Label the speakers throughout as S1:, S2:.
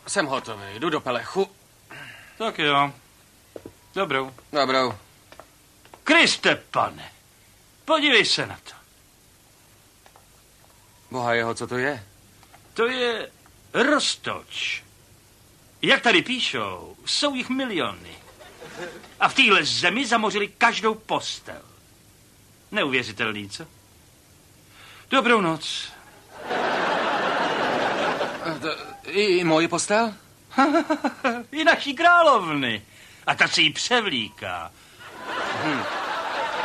S1: Jsem hotový, jdu do pelechu.
S2: Tak jo. Dobrou.
S1: Dobrou.
S2: Kriste, pane, podívej se na to.
S1: Boha jeho, co to je?
S2: To je roztoč. Jak tady píšou, jsou jich miliony. A v téhle zemi zamořili každou postel. Neuvěřitelný, co? Dobrou noc.
S1: I moji postel?
S2: I naší královny. A ta si ji převlíká.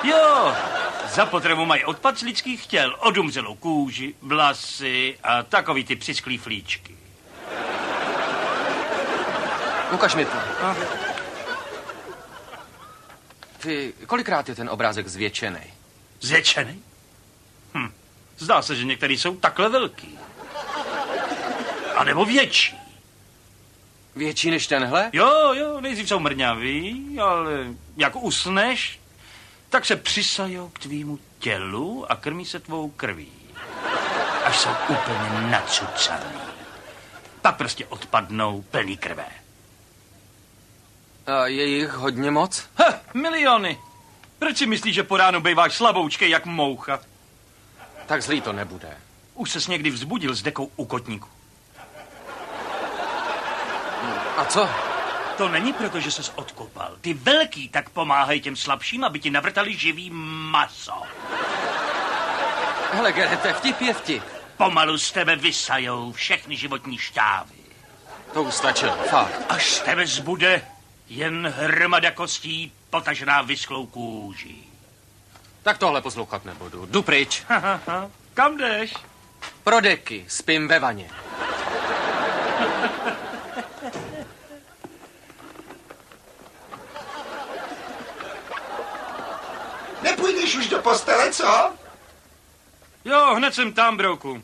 S2: Jo, za potřebu mají odpad z lidských těl, odumřelou kůži, vlasy a takový ty přisklý flíčky.
S1: Ukaž mi to. Ty, kolikrát je ten obrázek zvětšený?
S2: Zvětšený? Zdá se, že některý jsou takhle velký. A nebo větší.
S1: Větší než tenhle?
S2: Jo, nejdřív jsou mrňaví, ale jak usneš, tak se přisajou k tvýmu tělu a krmí se tvou krví. Až jsou úplně nacucaný. Pak prostě odpadnou plný krve.
S1: A je jich hodně moc?
S2: Miliony. Proč si myslíš, že po ránu bejváš slaboučkej jak moucha?
S1: Tak zlý to nebude.
S2: Už ses někdy vzbudil s dekou u kotníku.
S1: A co?
S2: To není proto, že ses odkopal. Ty velký tak pomáhají těm slabším, aby ti navrtali živý maso.
S1: Hele, Gerete, vtip je vtip.
S2: Pomalu z tebe vysajou všechny životní šťávy.
S1: To už stačilo, fakt.
S2: Až z tebe zbude jen hromada kostí potažená vyschlou kůží.
S1: Tak tohle poslouchat nebudu. Jdu pryč.
S2: Kam jdeš?
S1: Pro deky, spím ve vaně.
S3: Nepůjdeš už do postele, co?
S2: Jo, hned jsem tam, brouku.